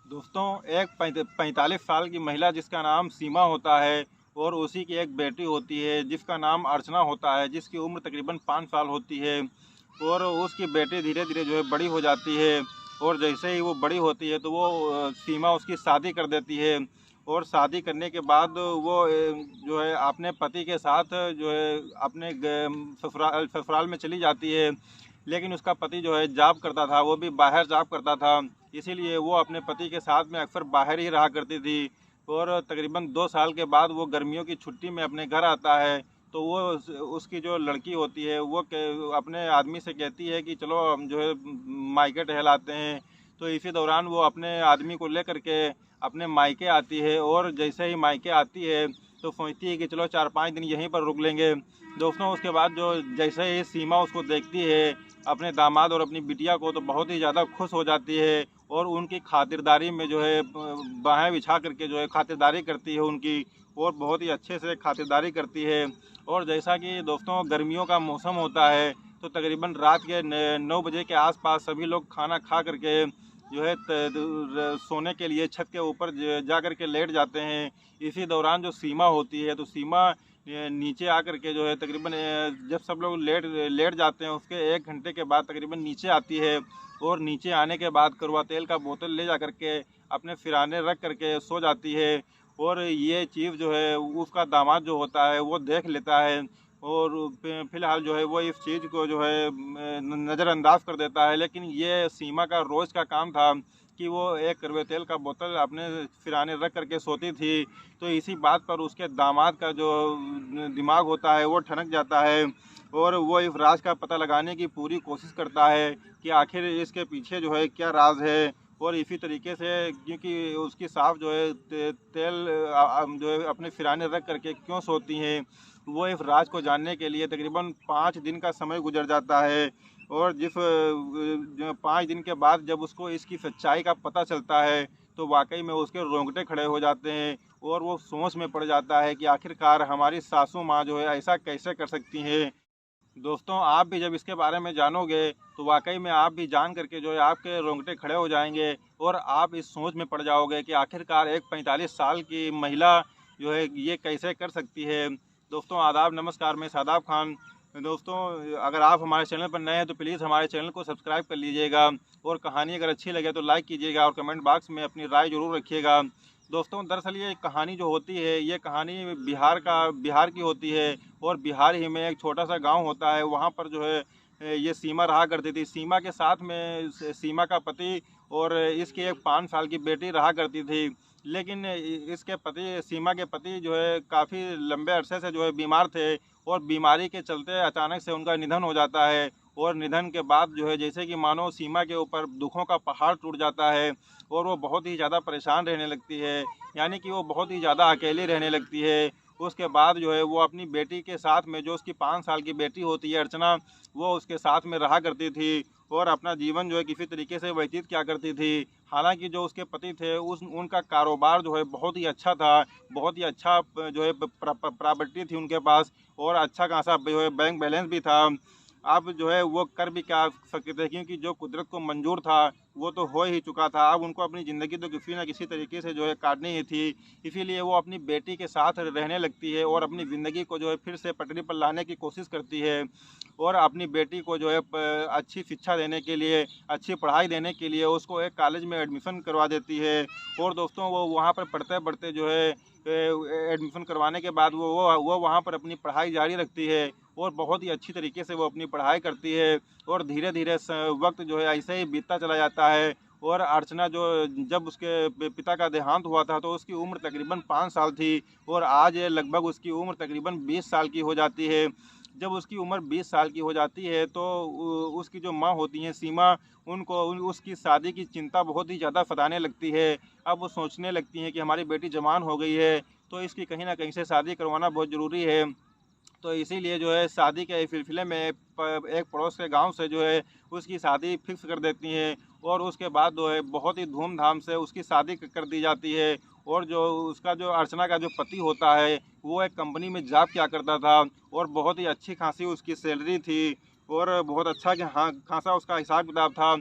दोस्तों, एक 45 साल की महिला जिसका नाम सीमा होता है और उसी की एक बेटी होती है जिसका नाम अर्चना होता है, जिसकी उम्र तकरीबन 5 साल होती है। और उसकी बेटी धीरे धीरे जो है बड़ी हो जाती है। और जैसे ही वो बड़ी होती है तो वो सीमा उसकी शादी कर देती है। और शादी करने के बाद वो जो है अपने पति के साथ जो है अपने ससुराल ससुराल में चली जाती है। लेकिन उसका पति जो है जॉब करता था, वो भी बाहर जॉब करता था। इसीलिए वो अपने पति के साथ में अक्सर बाहर ही रहा करती थी। और तकरीबन 2 साल के बाद वो गर्मियों की छुट्टी में अपने घर आता है। तो वो उसकी जो लड़की होती है वो अपने आदमी से कहती है कि चलो हम जो है मायके टहलाते हैं। तो इसी दौरान वो अपने आदमी को लेकर के अपने मायके आती है। और जैसे ही मायके आती है तो सोचती है कि चलो 4-5 दिन यहीं पर रुक लेंगे। दोस्तों, उसके बाद जो जैसे ही सीमा उसको देखती है, अपने दामाद और अपनी बिटिया को, तो बहुत ही ज़्यादा खुश हो जाती है। और उनकी खातिरदारी में जो है बाहें बिछा करके जो है खातिरदारी करती है उनकी। और बहुत ही अच्छे से खातिरदारी करती है। और जैसा कि दोस्तों गर्मियों का मौसम होता है तो तकरीबन रात के 9 बजे के आसपास सभी लोग खाना खा करके जो है सोने के लिए छत के ऊपर जा कर के लेट जाते हैं। इसी दौरान जो सीमा होती है तो सीमा नीचे आकर के जो है तकरीबन जब सब लोग लेट लेट जाते हैं उसके 1 घंटे के बाद तकरीबन नीचे आती है। और नीचे आने के बाद कड़वा तेल का बोतल ले जा करके अपने सिरहाने रख करके सो जाती है। और ये चीज़ जो है उसका दामाद जो होता है वो देख लेता है। और फिलहाल जो है वो इस चीज़ को जो है नज़रअंदाज कर देता है। लेकिन ये सीमा का रोज़ का काम था कि वो एक कड़वे तेल का बोतल अपने सिरहाने रख करके सोती थी। तो इसी बात पर उसके दामाद का जो दिमाग होता है वो ठनक जाता है। और वो इस राज का पता लगाने की पूरी कोशिश करता है कि आखिर इसके पीछे जो है क्या राज है। और इसी तरीके से क्योंकि उसकी साफ जो है तेल जो है अपने सिरहाने रख करके क्यों सोती हैं, वो इस राज को जानने के लिए तकरीबन 5 दिन का समय गुजर जाता है। और जिस 5 दिन के बाद जब उसको इसकी सच्चाई का पता चलता है तो वाकई में उसके रोंगटे खड़े हो जाते हैं। और वो सोच में पड़ जाता है कि आखिरकार हमारी सासू माँ जो है ऐसा कैसे कर सकती हैं। दोस्तों, आप भी जब इसके बारे में जानोगे तो वाकई में आप भी जान करके जो है आपके रोंगटे खड़े हो जाएंगे। और आप इस सोच में पड़ जाओगे कि आखिरकार एक 45 साल की महिला जो है ये कैसे कर सकती है। दोस्तों, आदाब, नमस्कार, मैं शादाब खान। दोस्तों, अगर आप हमारे चैनल पर नए हैं तो प्लीज़ हमारे चैनल को सब्सक्राइब कर लीजिएगा। और कहानी अगर अच्छी लगे तो लाइक कीजिएगा और कमेंट बॉक्स में अपनी राय ज़रूर रखिएगा। दोस्तों, दरअसल ये कहानी जो होती है ये कहानी बिहार की होती है। और बिहार ही में एक छोटा सा गांव होता है, वहाँ पर जो है ये सीमा रहा करती थी। सीमा के साथ में सीमा का पति और इसकी एक 5 साल की बेटी रहा करती थी। लेकिन इसके पति, सीमा के पति जो है काफ़ी लंबे अरसे से जो है बीमार थे। और बीमारी के चलते अचानक से उनका निधन हो जाता है। और निधन के बाद जो है जैसे कि मानो सीमा के ऊपर दुखों का पहाड़ टूट जाता है। और वो बहुत ही ज़्यादा परेशान रहने लगती है, यानी कि वो बहुत ही ज़्यादा अकेली रहने लगती है। उसके बाद जो है वो अपनी बेटी के साथ में, जो उसकी 5 साल की बेटी होती है अर्चना, वो उसके साथ में रहा करती थी। और अपना जीवन जो है किसी तरीके से व्यतीत किया करती थी। हालांकि जो उसके पति थे उनका कारोबार जो है बहुत ही अच्छा था। बहुत ही अच्छा जो है प्रॉपर्टी थी उनके पास। और अच्छा खासा जो है बैंक बैलेंस भी था। अब जो है वो कर भी क्या सकते थे, क्योंकि जो कुदरत को मंजूर था वो तो हो ही चुका था। अब उनको अपनी ज़िंदगी तो किसी न किसी तरीके से जो है काटनी ही थी। इसीलिए वो अपनी बेटी के साथ रहने लगती है और अपनी ज़िंदगी को जो है फिर से पटरी पर लाने की कोशिश करती है। और अपनी बेटी को जो है अच्छी शिक्षा देने के लिए, अच्छी पढ़ाई देने के लिए उसको एक कॉलेज में एडमिशन करवा देती है। और दोस्तों, वो वहाँ पर पढ़ते पढ़ते जो है एडमिशन करवाने के बाद वो वहाँ पर अपनी पढ़ाई जारी रखती है। और बहुत ही अच्छी तरीके से वो अपनी पढ़ाई करती है। और धीरे धीरे वक्त जो है ऐसे ही बीतता चला जाता है। और अर्चना जो, जब उसके पिता का देहांत हुआ था तो उसकी उम्र तकरीबन 5 साल थी। और आज ये लगभग उसकी उम्र तकरीबन 20 साल की हो जाती है। जब उसकी उम्र 20 साल की हो जाती है तो उसकी जो माँ होती हैं सीमा, उनको उसकी शादी की चिंता बहुत ही ज़्यादा सताने लगती है। अब वो सोचने लगती हैं कि हमारी बेटी जवान हो गई है तो इसकी कहीं ना कहीं से शादी करवाना बहुत ज़रूरी है। तो इसीलिए जो है शादी के सिलसिले में एक पड़ोस के गांव से जो है उसकी शादी फिक्स कर देती हैं। और उसके बाद जो है बहुत ही धूमधाम से उसकी शादी कर दी जाती है। और जो उसका जो अर्चना का जो पति होता है वो एक कंपनी में जॉब किया करता था। और बहुत ही अच्छी खासी उसकी सैलरी थी। और बहुत अच्छा कि हाँ खासा उसका हिसाब किताब था।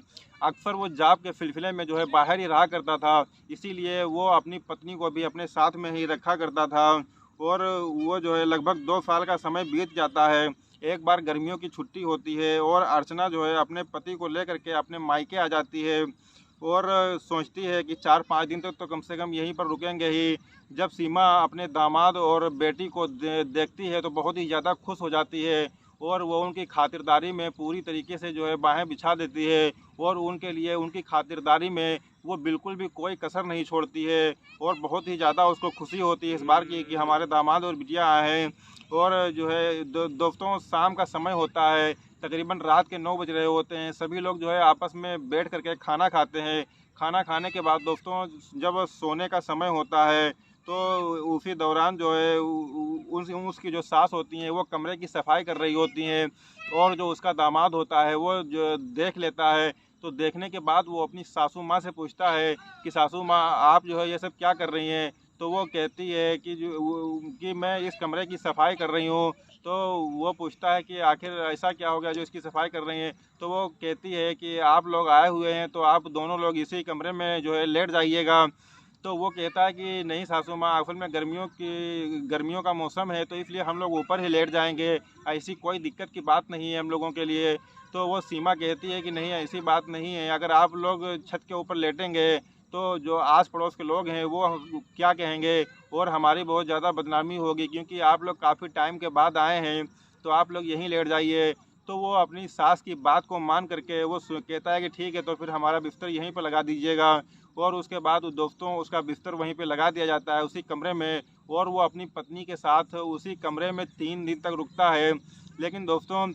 अक्सर वो जॉब के सिलसिले में जो है बाहर ही रहा करता था, इसीलिए वो अपनी पत्नी को भी अपने साथ में ही रखा करता था। और वो जो है लगभग 2 साल का समय बीत जाता है। एक बार गर्मियों की छुट्टी होती है और अर्चना जो है अपने पति को लेकर के अपने मायके आ जाती है और सोचती है कि 4-5 दिन तक तो कम से कम यहीं पर रुकेंगे ही। जब सीमा अपने दामाद और बेटी को देखती है तो बहुत ही ज़्यादा खुश हो जाती है और वो उनकी खातिरदारी में पूरी तरीके से जो है बाहें बिछा देती है और उनके लिए उनकी खातिरदारी में वो बिल्कुल भी कोई कसर नहीं छोड़ती है। और बहुत ही ज़्यादा उसको खुशी होती है इस बार की कि हमारे दामाद और बिटिया आए हैं। और जो है दोस्तों शाम का समय होता है, तकरीबन रात के 9 बज रहे होते हैं। सभी लोग जो है आपस में बैठ करके खाना खाते हैं। खाना खाने के बाद दोस्तों जब सोने का समय होता है तो उसी दौरान जो है उसकी जो सास होती हैं वो कमरे की सफाई कर रही होती हैं और जो उसका दामाद होता है वो जो देख लेता है। तो देखने के बाद वो अपनी सासू माँ से पूछता है कि सासू माँ आप जो है ये सब क्या कर रही हैं? तो वो कहती है कि मैं इस कमरे की सफाई कर रही हूँ। तो वो पूछता है कि आखिर ऐसा क्या हो गया जो इसकी सफाई कर रही हैं? तो वो कहती है कि आप लोग आए हुए हैं तो आप दोनों लोग इसी कमरे में जो है लेट जाइएगा। तो वो कहता है कि नहीं सासू माँ, असल में गर्मियों का मौसम है तो इसलिए हम लोग ऊपर ही लेट जाएंगे, ऐसी कोई दिक्कत की बात नहीं है हम लोगों के लिए। तो वो सीमा कहती है कि नहीं ऐसी बात नहीं है, अगर आप लोग छत के ऊपर लेटेंगे तो जो आस पड़ोस के लोग हैं वो क्या कहेंगे और हमारी बहुत ज़्यादा बदनामी होगी, क्योंकि आप लोग काफ़ी टाइम के बाद आए हैं तो आप लोग यहीं लेट जाइए। तो वो अपनी सास की बात को मान करके वो कहता है कि ठीक है तो फिर हमारा बिस्तर यहीं पर लगा दीजिएगा। और उसके बाद दोस्तों उसका बिस्तर वहीं पे लगा दिया जाता है उसी कमरे में और वो अपनी पत्नी के साथ उसी कमरे में 3 दिन तक रुकता है। लेकिन दोस्तों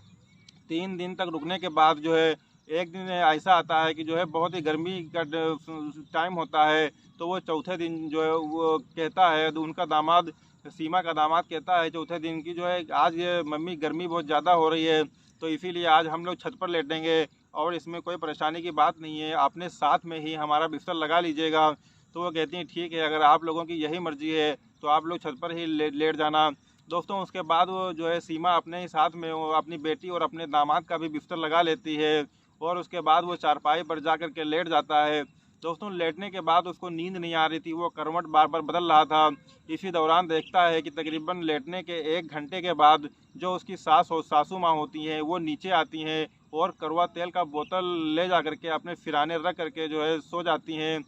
3 दिन तक रुकने के बाद जो है एक दिन ऐसा आता है कि जो है बहुत ही गर्मी का टाइम होता है। तो वो चौथे दिन जो है वो कहता है, तो उनका दामाद सीमा का दामाद कहता है चौथे दिन की जो है आज ये मम्मी गर्मी बहुत ज़्यादा हो रही है तो इसीलिए आज हम लोग छत पर लेटेंगे और इसमें कोई परेशानी की बात नहीं है, आपने साथ में ही हमारा बिस्तर लगा लीजिएगा। तो वो कहती हैं ठीक है, अगर आप लोगों की यही मर्ज़ी है तो आप लोग छत पर ही लेट जाना। दोस्तों उसके बाद वो जो है सीमा अपने ही साथ में वो अपनी बेटी और अपने दामाद का भी बिस्तर लगा लेती है और उसके बाद वो चारपाई पर जा कर के लेट जाता है। दोस्तों लेटने के बाद उसको नींद नहीं आ रही थी, वो करवट बार बार बदल रहा था। इसी दौरान देखता है कि तकरीबन लेटने के 1 घंटे के बाद जो उसकी सासू माँ होती हैं वो नीचे आती हैं और कड़वा तेल का बोतल ले जा करके अपने सिराने रख करके जो है सो जाती हैं।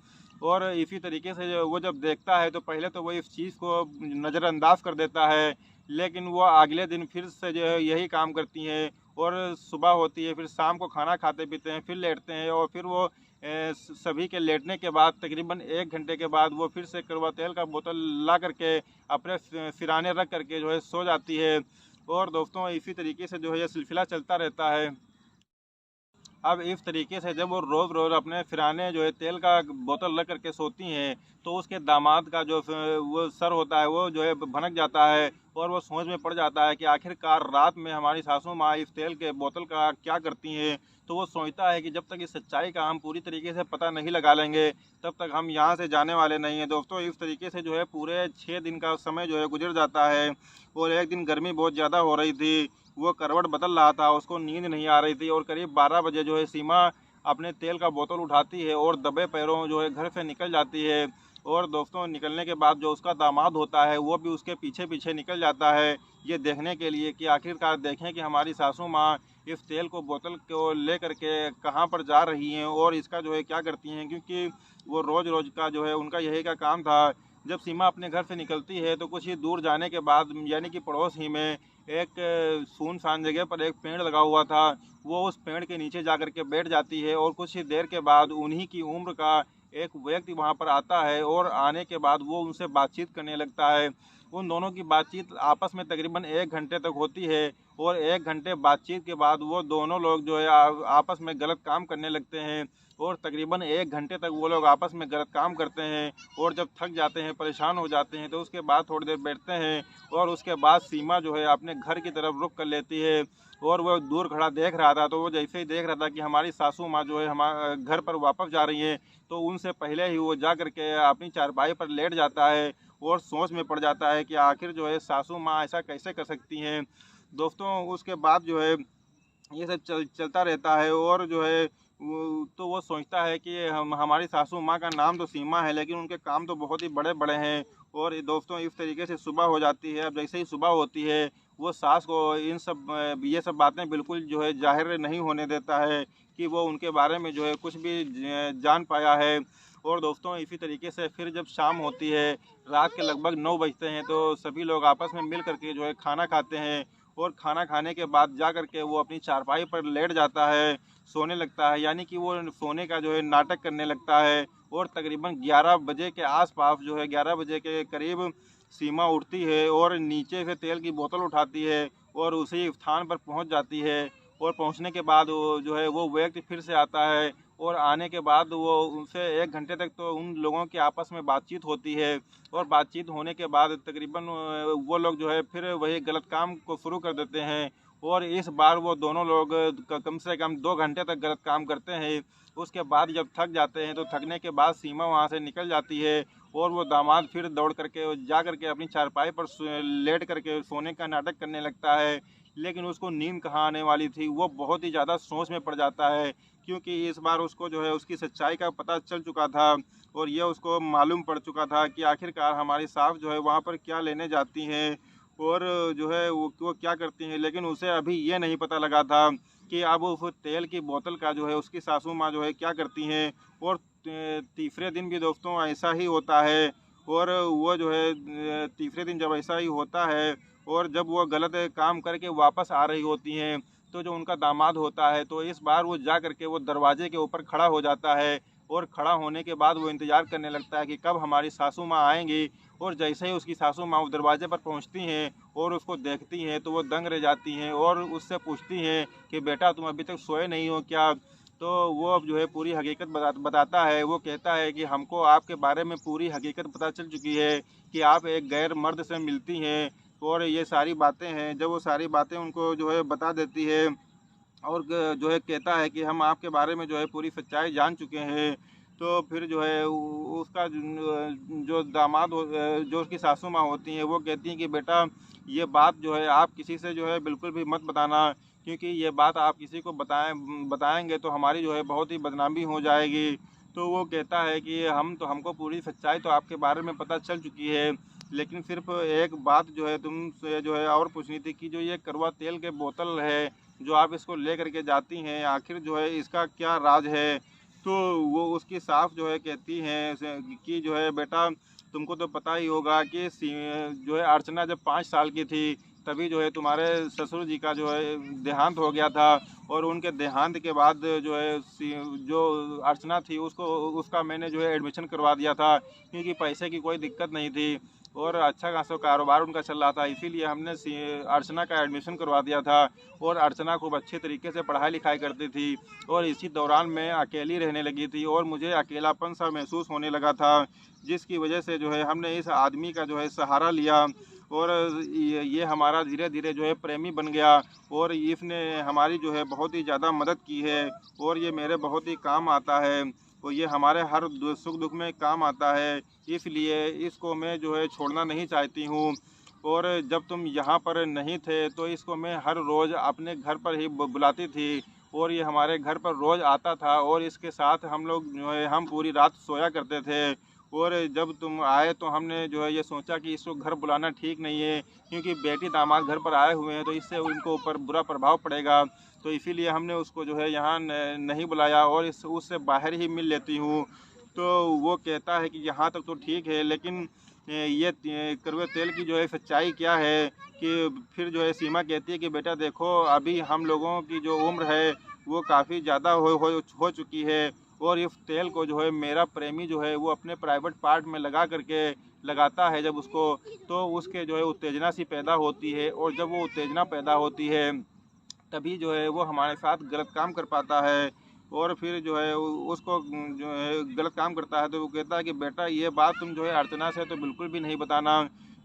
और इसी तरीके से वो जब देखता है तो पहले तो वो इस चीज़ को नज़रअंदाज कर देता है, लेकिन वो अगले दिन फिर से जो है यही काम करती हैं और सुबह होती है फिर शाम को खाना खाते पीते हैं फिर लेटते हैं और फिर वो सभी के लेटने के बाद तकरीबन 1 घंटे के बाद वो फिर से कड़वा तेल का बोतल ला करके अपने सिराने रख करके जो है सो जाती है। और दोस्तों इसी तरीके से जो है ये सिलसिला चलता रहता है। अब इस तरीके से जब वो रोज़ रोज़ अपने सिराने जो है तेल का बोतल रख करके सोती हैं तो उसके दामाद का जो वो सर होता है वो जो है भनक जाता है और वो सोच में पड़ जाता है कि आखिरकार रात में हमारी सासू माँ इस तेल के बोतल का क्या करती हैं। तो वो सोचता है कि जब तक इस सच्चाई का हम पूरी तरीके से पता नहीं लगा लेंगे तब तक हम यहाँ से जाने वाले नहीं हैं। दोस्तों इस तरीके से जो है पूरे 6 दिन का समय जो है गुजर जाता है और एक दिन गर्मी बहुत ज़्यादा हो रही थी, वो करवट बदल रहा था, उसको नींद नहीं आ रही थी और करीब 12 बजे जो है सीमा अपने तेल का बोतल उठाती है और दबे पैरों जो है घर से निकल जाती है। और दोस्तों निकलने के बाद जो उसका दामाद होता है वो भी उसके पीछे पीछे निकल जाता है ये देखने के लिए कि आखिरकार देखें कि हमारी सासू माँ इस तेल को बोतल को ले करके कहाँ पर जा रही हैं और इसका जो है क्या करती हैं, क्योंकि वो रोज़ रोज़ का जो है उनका यही का काम था। जब सीमा अपने घर से निकलती है तो कुछ ही दूर जाने के बाद यानी कि पड़ोस ही में एक सुनसान जगह पर एक पेड़ लगा हुआ था, वो उस पेड़ के नीचे जा कर के बैठ जाती है और कुछ ही देर के बाद उन्हीं की उम्र का एक व्यक्ति वहाँ पर आता है और आने के बाद वो उनसे बातचीत करने लगता है। उन दोनों की बातचीत आपस में तकरीबन 1 घंटे तक होती है और 1 घंटे बातचीत के बाद वो दोनों लोग जो है आपस में गलत काम करने लगते हैं और तकरीबन 1 घंटे तक वो लोग आपस में गलत काम करते हैं और जब थक जाते हैं परेशान हो जाते हैं तो उसके बाद थोड़ी देर बैठते हैं और उसके बाद सीमा जो है अपने घर की तरफ रुख कर लेती है। और वो दूर खड़ा देख रहा था तो वो जैसे ही देख रहा था कि हमारी सासू माँ जो है हमारे घर पर वापस जा रही हैं तो उनसे पहले ही वो जा करके अपनी चारपाई पर लेट जाता है और सोच में पड़ जाता है कि आखिर जो है सासू माँ ऐसा कैसे कर सकती हैं। दोस्तों उसके बाद जो है ये सब चलता रहता है। और जो है तो वो सोचता है कि हम हमारी सासू माँ का नाम तो सीमा है, लेकिन उनके काम तो बहुत ही बड़े-बड़े हैं। और ये दोस्तों इस तरीके से सुबह हो जाती है। अब जैसे ही सुबह होती है, वो सास को ये सब बातें बिल्कुल जो है ज़ाहिर नहीं होने देता है कि वो उनके बारे में जो है कुछ भी जान पाया है। और दोस्तों इसी तरीके से फिर जब शाम होती है, रात के लगभग 9 बजते हैं, तो सभी लोग आपस में मिल कर के जो है खाना खाते हैं। और खाना खाने के बाद जा कर के वो अपनी चारपाई पर लेट जाता है, सोने लगता है, यानी कि वो सोने का जो है नाटक करने लगता है। और तकरीबन 11 बजे के आसपास जो है 11 बजे के करीब सीमा उठती है और नीचे से तेल की बोतल उठाती है और उसी स्थान पर पहुंच जाती है। और पहुंचने के बाद वो जो है वो व्यक्ति फिर से आता है। और आने के बाद वो उनसे 1 घंटे तक तो उन लोगों की आपस में बातचीत होती है। और बातचीत होने के बाद तकरीबन वो लोग जो है फिर वही गलत काम को शुरू कर देते हैं। और इस बार वो दोनों लोग कम से कम 2 घंटे तक गलत काम करते हैं। उसके बाद जब थक जाते हैं तो थकने के बाद सीमा वहाँ से निकल जाती है। और वो दामाद फिर दौड़ करके जा करके अपनी चारपाई पर लेट करके सोने का नाटक करने लगता है। लेकिन उसको नींद कहाँ आने वाली थी, वो बहुत ही ज़्यादा सोच में पड़ जाता है, क्योंकि इस बार उसको जो है उसकी सच्चाई का पता चल चुका था। और यह उसको मालूम पड़ चुका था कि आखिरकार हमारी सास जो है वहाँ पर क्या लेने जाती हैं और जो है वो क्या करती हैं। लेकिन उसे अभी ये नहीं पता लगा था कि अब उस तेल की बोतल का जो है उसकी सासू माँ जो है क्या करती हैं। और तीसरे दिन भी दोस्तों ऐसा ही होता है। और वो जो है तीसरे दिन जब ऐसा ही होता है और जब वो गलत काम करके वापस आ रही होती हैं, तो जो उनका दामाद होता है तो इस बार वो जा करके वो दरवाजे के ऊपर खड़ा हो जाता है। और खड़ा होने के बाद वो इंतज़ार करने लगता है कि कब हमारी सासू माँ आएंगी। और जैसे ही उसकी सासू माँ दरवाजे पर पहुँचती हैं और उसको देखती हैं तो वो दंग रह जाती हैं और उससे पूछती हैं कि बेटा तुम अभी तक सोए नहीं हो क्या। तो वो अब जो है पूरी हकीकत बताता है। वो कहता है कि हमको आपके बारे में पूरी हकीकत पता चल चुकी है कि आप एक गैर मर्द से मिलती हैं और ये सारी बातें हैं। जब वो सारी बातें उनको जो है बता देती है और जो है कहता है कि हम आपके बारे में जो है पूरी सच्चाई जान चुके हैं। तो फिर जो है उसका जो दामाद जो उसकी सासू माँ होती हैं वो कहती हैं कि बेटा ये बात जो है आप किसी से जो है बिल्कुल भी मत बताना, क्योंकि ये बात आप किसी को बताएंगे तो हमारी जो है बहुत ही बदनामी हो जाएगी। तो वो कहता है कि हमको पूरी सच्चाई तो आपके बारे में पता चल चुकी है, लेकिन सिर्फ एक बात जो है तुमसे जो है और पूछनी थी कि जो ये कड़वा तेल के बोतल है जो आप इसको ले करके जाती हैं, आखिर जो है इसका क्या राज है। तो वो उसकी साफ जो है कहती हैं कि जो है बेटा तुमको तो पता ही होगा कि जो है अर्चना जब 5 साल की थी तभी जो है तुम्हारे ससुर जी का जो है देहांत हो गया था। और उनके देहांत के बाद जो है जो अर्चना थी उसको उसका मैंने जो है एडमिशन करवा दिया था, क्योंकि पैसे की कोई दिक्कत नहीं थी और अच्छा खासा कारोबार उनका चल रहा था, इसीलिए हमने अर्चना का एडमिशन करवा दिया था। और अर्चना खूब अच्छे तरीके से पढ़ाई लिखाई करती थी और इसी दौरान मैं अकेली रहने लगी थी और मुझे अकेलापन सा महसूस होने लगा था, जिसकी वजह से जो है हमने इस आदमी का जो है सहारा लिया। और ये हमारा धीरे धीरे जो है प्रेमी बन गया और इसने हमारी जो है बहुत ही ज़्यादा मदद की है और ये मेरे बहुत ही काम आता है और ये हमारे हर सुख दुख में काम आता है, इसलिए इसको मैं जो है छोड़ना नहीं चाहती हूँ। और जब तुम यहाँ पर नहीं थे तो इसको मैं हर रोज़ अपने घर पर ही बुलाती थी और ये हमारे घर पर रोज़ आता था और इसके साथ हम लोग जो है हम पूरी रात सोया करते थे। और जब तुम आए तो हमने जो है ये सोचा कि इसको घर बुलाना ठीक नहीं है, क्योंकि बेटी दामाद घर पर आए हुए हैं तो इससे उनको ऊपर बुरा प्रभाव पड़ेगा। तो इसीलिए हमने उसको जो है यहाँ नहीं बुलाया और उससे बाहर ही मिल लेती हूँ। तो वो कहता है कि यहाँ तक तो ठीक है, लेकिन ये कड़वे तेल की जो है सच्चाई क्या है। कि फिर जो है सीमा कहती है कि बेटा देखो अभी हम लोगों की जो उम्र है वो काफ़ी ज़्यादा हो चुकी है और इस तेल को जो है मेरा प्रेमी जो है वो अपने प्राइवेट पार्ट में लगा करके लगाता है जब उसको, तो उसके जो है उत्तेजना सी पैदा होती है और जब वो उत्तेजना पैदा होती है तभी जो है वो हमारे साथ गलत काम कर पाता है। और फिर जो है उसको जो है गलत काम करता है तो वो कहता है कि बेटा ये बात तुम जो है अर्चना से तो बिल्कुल भी नहीं बताना,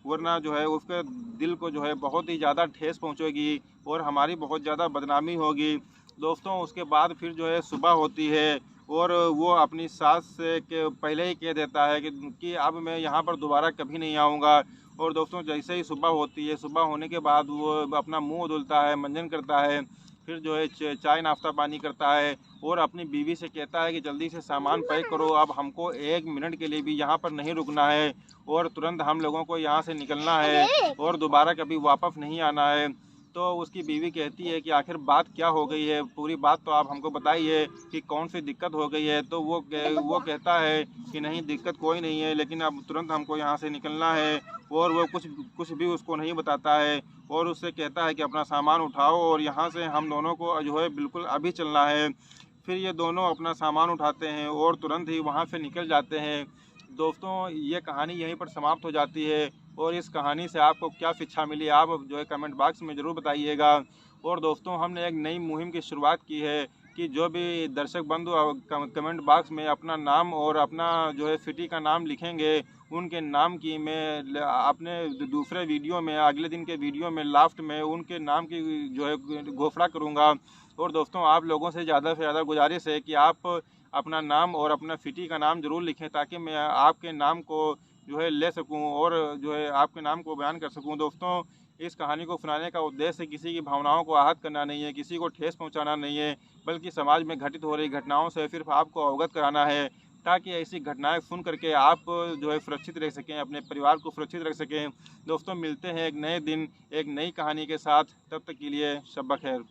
वरना जो है उसके दिल को जो है बहुत ही ज़्यादा ठेस पहुंचेगी और हमारी बहुत ज़्यादा बदनामी होगी। दोस्तों उसके बाद फिर जो है सुबह होती है और वो अपनी सास से के पहले ही कह देता है कि अब मैं यहाँ पर दोबारा कभी नहीं आऊँगा। और दोस्तों जैसे ही सुबह होती है, सुबह होने के बाद वो अपना मुंह धुलता है, मंजन करता है, फिर जो है चाय नाश्ता पानी करता है और अपनी बीवी से कहता है कि जल्दी से सामान पैक करो, अब हमको 1 मिनट के लिए भी यहाँ पर नहीं रुकना है और तुरंत हम लोगों को यहाँ से निकलना है और दोबारा कभी वापस नहीं आना है। तो उसकी बीवी कहती है कि आखिर बात क्या हो गई है, पूरी बात तो आप हमको बताइए कि कौन सी दिक्कत हो गई है। तो वो कहता है कि नहीं दिक्कत कोई नहीं है, लेकिन अब तुरंत हमको यहाँ से निकलना है। और वो कुछ भी उसको नहीं बताता है और उससे कहता है कि अपना सामान उठाओ और यहाँ से हम दोनों को जो है बिल्कुल अभी चलना है। फिर ये दोनों अपना सामान उठाते हैं और तुरंत ही वहाँ से निकल जाते हैं। दोस्तों, ये कहानी यहीं पर समाप्त हो जाती है और इस कहानी से आपको क्या शिक्षा मिली आप जो है कमेंट बॉक्स में ज़रूर बताइएगा। और दोस्तों, हमने एक नई मुहिम की शुरुआत की है कि जो भी दर्शक बंधु कमेंट बॉक्स में अपना नाम और अपना जो है सिटी का नाम लिखेंगे, उनके नाम की मैं अपने दूसरे वीडियो में अगले दिन के वीडियो में लास्ट में उनके नाम की जो है घोषणा करूँगा। और दोस्तों, आप लोगों से ज़्यादा गुजारिश है कि आप अपना नाम और अपना सिटी का नाम ज़रूर लिखें ताकि मैं आपके नाम को जो है ले सकूं और जो है आपके नाम को बयान कर सकूं। दोस्तों, इस कहानी को सुनाने का उद्देश्य किसी की भावनाओं को आहत करना नहीं है, किसी को ठेस पहुंचाना नहीं है, बल्कि समाज में घटित हो रही घटनाओं से सिर्फ आपको अवगत कराना है ताकि ऐसी घटनाएं सुन करके आप जो है सुरक्षित रह सकें, अपने परिवार को सुरक्षित रख सकें। दोस्तों, मिलते हैं एक नए दिन एक नई कहानी के साथ, तब तक के लिए शब बखैर।